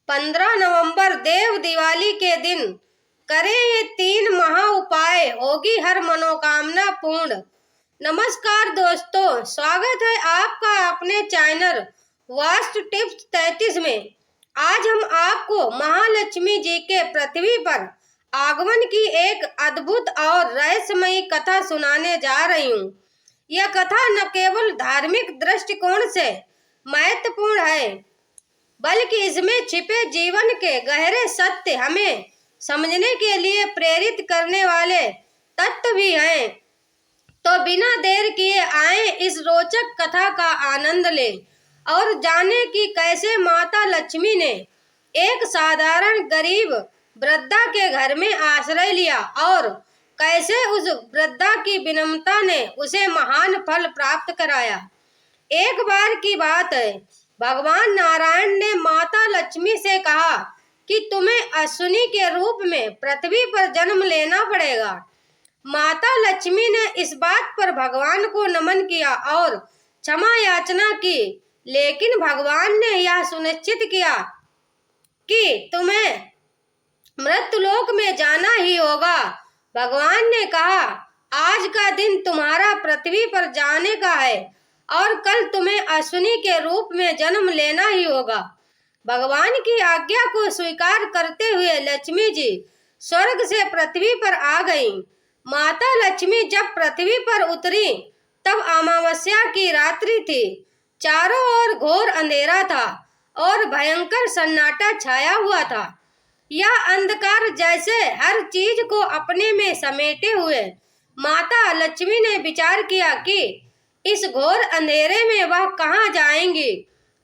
15 नवंबर देव दिवाली के दिन करें ये 3 महा उपाय, होगी हर मनोकामना पूर्ण। नमस्कार दोस्तों, स्वागत है आपका अपने चैनल वास्तु टिप्स 33 में। आज हम आपको महालक्ष्मी जी के पृथ्वी पर आगमन की एक अद्भुत और रहस्यमयी कथा सुनाने जा रही हूँ। यह कथा न केवल धार्मिक दृष्टिकोण से महत्वपूर्ण है, बल्कि इसमें छिपे जीवन के गहरे सत्य हमें समझने के लिए प्रेरित करने वाले तत्व भी हैं। तो बिना देर किए आए इस रोचक कथा का आनंद लें और जाने कि कैसे माता लक्ष्मी ने एक साधारण गरीब वृद्धा के घर में आश्रय लिया और कैसे उस वृद्धा की विनम्रता ने उसे महान फल प्राप्त कराया। एक बार की बात है, भगवान नारायण ने माता लक्ष्मी से कहा कि तुम्हें अश्विनी के रूप में पृथ्वी पर जन्म लेना पड़ेगा। माता लक्ष्मी ने इस बात पर भगवान को नमन किया और क्षमा याचना की, लेकिन भगवान ने यह सुनिश्चित किया कि तुम्हें मृत्युलोक में जाना ही होगा। भगवान ने कहा, आज का दिन तुम्हारा पृथ्वी पर जाने का है और कल तुम्हें अश्विनी के रूप में जन्म लेना ही होगा। भगवान की आज्ञा को स्वीकार करते हुए लक्ष्मी जी स्वर्ग से पृथ्वी पर आ गईं। माता लक्ष्मी जब पृथ्वी पर उतरी तब अमावस्या की रात्रि थी। चारों ओर घोर अंधेरा था और भयंकर सन्नाटा छाया हुआ था। यह अंधकार जैसे हर चीज को अपने में समेटे हुए माता लक्ष्मी ने विचार किया कि इस घोर अंधेरे में वह कहाँ जाएंगी।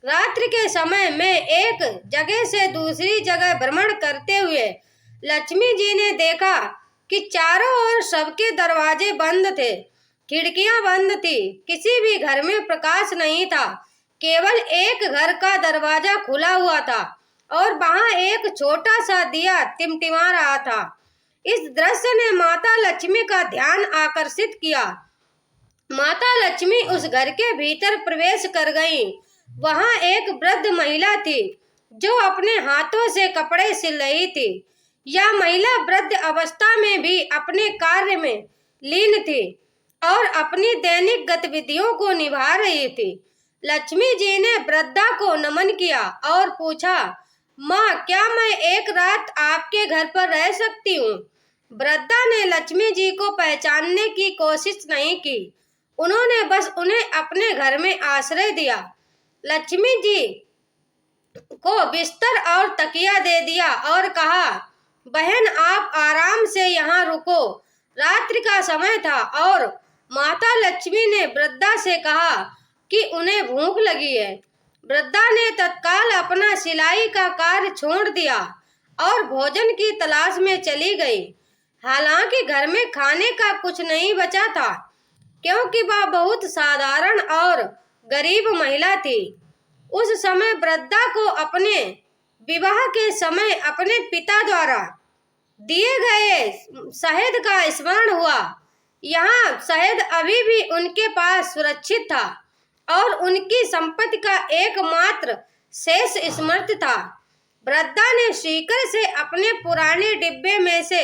रात्रि के समय में एक जगह से दूसरी जगह भ्रमण करते हुए लक्ष्मी जी ने देखा कि चारों ओर सबके दरवाजे बंद थे, खिड़कियां बंद थी, किसी भी घर में प्रकाश नहीं था। केवल एक घर का दरवाजा खुला हुआ था और वहां एक छोटा सा दिया टिमटिमा रहा था। इस दृश्य ने माता लक्ष्मी का ध्यान आकर्षित किया। माता लक्ष्मी उस घर के भीतर प्रवेश कर गईं। वहां एक वृद्ध महिला थी जो अपने हाथों से कपड़े सिल रही थी। यह महिला वृद्ध अवस्था में भी अपने कार्य में लीन थी और अपनी दैनिक गतिविधियों को निभा रही थी। लक्ष्मी जी ने वृद्धा को नमन किया और पूछा, माँ, क्या मैं एक रात आपके घर पर रह सकती हूँ? वृद्धा ने लक्ष्मी जी को पहचानने की कोशिश नहीं की। उन्होंने बस उन्हें अपने घर में आश्रय दिया। लक्ष्मी जी को बिस्तर और तकिया दे दिया और कहा, बहन, आप आराम से यहाँ रुको। रात्रि का समय था और माता लक्ष्मी ने वृद्धा से कहा कि उन्हें भूख लगी है। वृद्धा ने तत्काल अपना सिलाई का कार्य छोड़ दिया और भोजन की तलाश में चली गई। हालांकि घर में खाने का कुछ नहीं बचा था, क्योंकि वह बहुत साधारण और गरीब महिला थी। उस समय वृद्धा को अपने विवाह के समय अपने पिता द्वारा दिए गए शहद का स्मरण हुआ। यहाँ शहद अभी भी उनके पास सुरक्षित था और उनकी संपत्ति का एकमात्र शेष स्मृति था। वृद्धा ने सीकर से अपने पुराने डिब्बे में से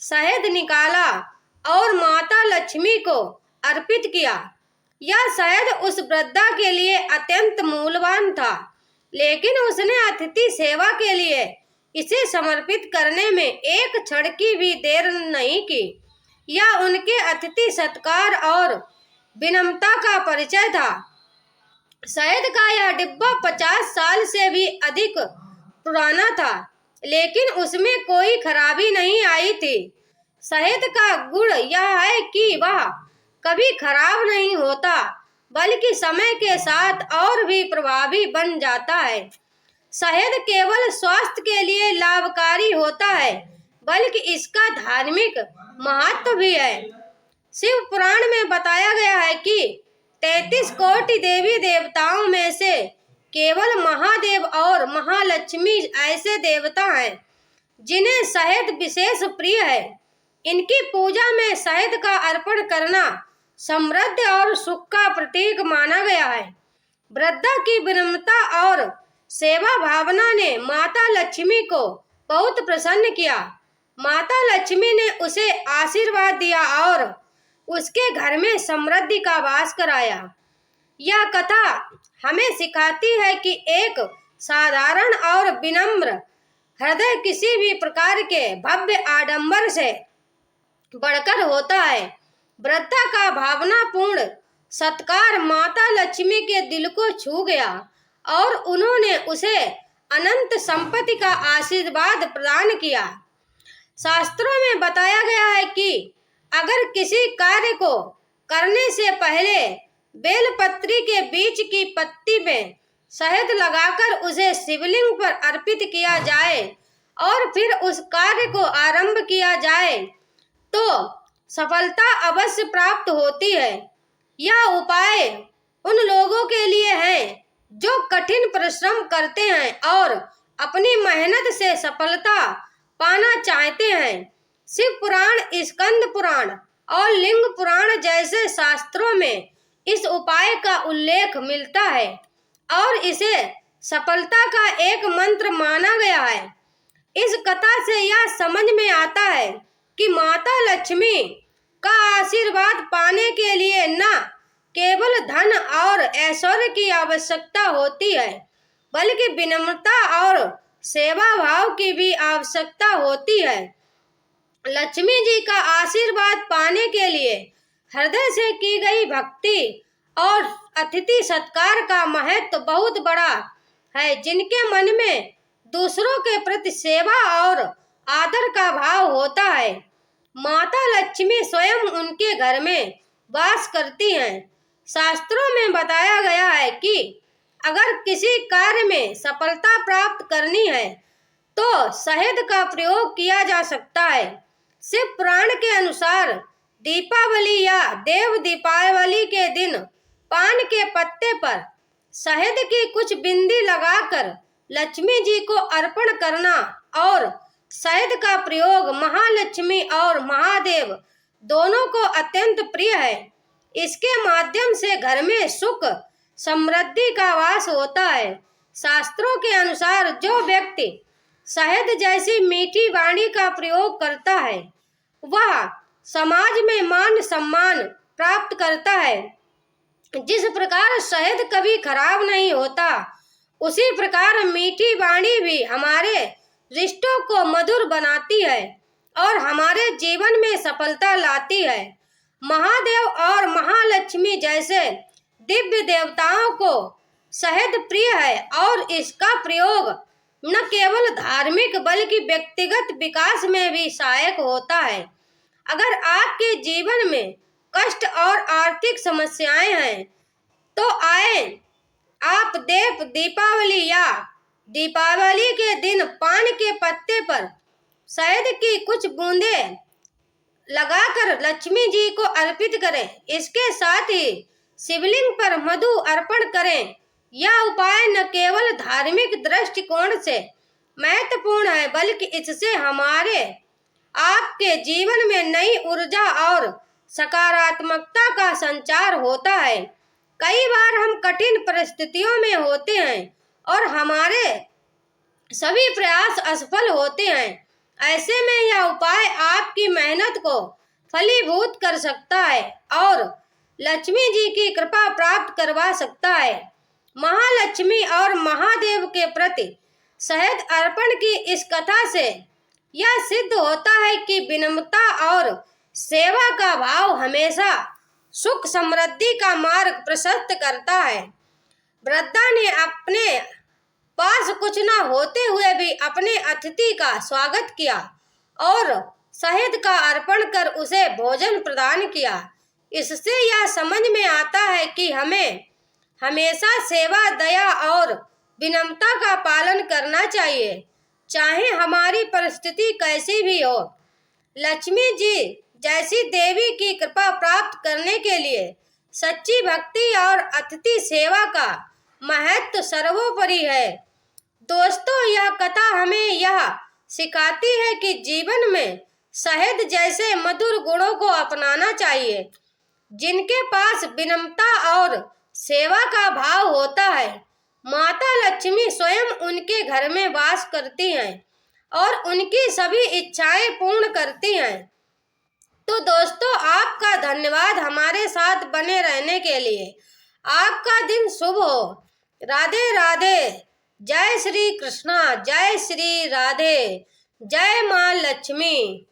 शहद निकाला और माता लक्ष्मी को अर्पित किया। यह शहद उस वृद्धा के लिए अत्यंत मूल्यवान था, लेकिन उसने अतिथि सेवा के लिए इसे समर्पित करने में एक क्षण की भी देर नहीं की। यह उनके अतिथि सत्कार और विनम्रता का परिचय था। शहद का यह डिब्बा 50 साल से भी अधिक पुराना था, लेकिन उसमें कोई खराबी नहीं आई थी। शहद का गुण यह है कि वह कभी खराब नहीं होता, बल्कि समय के साथ और भी प्रभावी बन जाता है। शहद केवल स्वास्थ्य के लिए लाभकारी होता है, बल्कि इसका धार्मिक महत्व भी है। शिव पुराण में बताया गया है कि 33 कोटि देवी देवताओं में से केवल महादेव और महालक्ष्मी ऐसे देवता हैं जिन्हें शहद विशेष प्रिय है। इनकी पूजा में शहद का अर्पण करना समृद्धि और सुख का प्रतीक माना गया है। वृद्धा की विनम्रता और सेवा भावना ने माता लक्ष्मी को बहुत प्रसन्न किया। माता लक्ष्मी ने उसे आशीर्वाद दिया और उसके घर में समृद्धि का वास कराया। यह कथा हमें सिखाती है कि एक साधारण और विनम्र हृदय किसी भी प्रकार के भव्य आडंबर से बढ़कर होता है। वृद्धा का भावनापूर्ण सत्कार माता लक्ष्मी के दिल को छू गया और उन्होंने उसे अनंत संपत्ति का आशीर्वाद प्रदान किया। शास्त्रों में बताया गया है कि अगर किसी कार्य को करने से पहले बेलपत्री के बीच की पत्ती में शहद लगाकर उसे शिवलिंग पर अर्पित किया जाए और फिर उस कार्य को आरंभ किया जाए तो सफलता अवश्य प्राप्त होती है। यह उपाय उन लोगों के लिए है जो कठिन परिश्रम करते हैं और अपनी मेहनत से सफलता पाना चाहते हैं। शिव पुराण, स्कंद पुराण और लिंग पुराण जैसे शास्त्रों में इस उपाय का उल्लेख मिलता है और इसे सफलता का एक मंत्र माना गया है। इस कथा से यह समझ में आता है कि माता लक्ष्मी का आशीर्वाद पाने के लिए न केवल धन और ऐश्वर्य की आवश्यकता होती है, बल्कि विनम्रता और सेवा भाव की भी आवश्यकता होती है। लक्ष्मी जी का आशीर्वाद पाने के लिए हृदय से की गई भक्ति और अतिथि सत्कार का महत्व बहुत बड़ा है। जिनके मन में दूसरों के प्रति सेवा और आदर का भाव होता है, माता लक्ष्मी स्वयं उनके घर में वास करती हैं। शास्त्रों में बताया गया है कि अगर किसी कार्य में सफलता प्राप्त करनी है तो शहद का प्रयोग किया जा सकता है। शिव पुराण के अनुसार दीपावली या देव दीपावली के दिन पान के पत्ते पर शहद की कुछ बिंदी लगाकर लक्ष्मी जी को अर्पण करना और शहद का प्रयोग महालक्ष्मी और महादेव दोनों को अत्यंत प्रिय है। इसके माध्यम से घर में सुख समृद्धि का वास होता है। शास्त्रों के अनुसार जो व्यक्ति शहद जैसी मीठी वाणी का प्रयोग करता है वह समाज में मान सम्मान प्राप्त करता है। जिस प्रकार शहद कभी खराब नहीं होता, उसी प्रकार मीठी वाणी भी हमारे रिश्तों को मधुर बनाती है और हमारे जीवन में सफलता लाती है। महादेव और महालक्ष्मी जैसे दिव्य देवताओं को शहद प्रिय है और इसका प्रयोग न केवल धार्मिक बल्कि व्यक्तिगत विकास में भी सहायक होता है। अगर आपके जीवन में कष्ट और आर्थिक समस्याएं हैं तो आए आप दीपावली या दीपावली के दिन पान के पत्ते पर शहद की कुछ बूंदें लगाकर लक्ष्मी जी को अर्पित करें। इसके साथ ही शिवलिंग पर मधु अर्पण करें। यह उपाय न केवल धार्मिक दृष्टिकोण से महत्वपूर्ण है बल्कि इससे हमारे आपके जीवन में नई ऊर्जा और सकारात्मकता का संचार होता है। कई बार हम कठिन परिस्थितियों में होते हैं और हमारे सभी प्रयास असफल होते हैं। ऐसे में यह उपाय आपकी मेहनत को फलीभूत कर सकता है और लक्ष्मी जी की कृपा प्राप्त करवा सकता है। महालक्ष्मी और महादेव के प्रति शहद अर्पण की इस कथा से यह सिद्ध होता है कि विनम्रता और सेवा का भाव हमेशा सुख समृद्धि का मार्ग प्रशस्त करता है। वृद्धा ने अपने पास कुछ न होते हुए भी अपने अतिथि का स्वागत किया और शहद का अर्पण कर उसे भोजन प्रदान किया। इससे यह समझ में आता है कि हमें हमेशा सेवा, दया और विनम्रता का पालन करना चाहिए, चाहे हमारी परिस्थिति कैसी भी हो। लक्ष्मी जी जैसी देवी की कृपा प्राप्त करने के लिए सच्ची भक्ति और अतिथि सेवा का महत्व सर्वोपरि है। दोस्तों, यह कथा हमें यह सिखाती है कि जीवन में शहद जैसे मधुर गुणों को अपनाना चाहिए। जिनके पास विनम्रता और सेवा का भाव होता है माता लक्ष्मी स्वयं उनके घर में वास करती हैं और उनकी सभी इच्छाएं पूर्ण करती हैं। तो दोस्तों, आपका धन्यवाद हमारे साथ बने रहने के लिए। आपका दिन शुभ हो। राधे राधे। जय श्री कृष्णा, जय श्री राधे, जय माँ लक्ष्मी।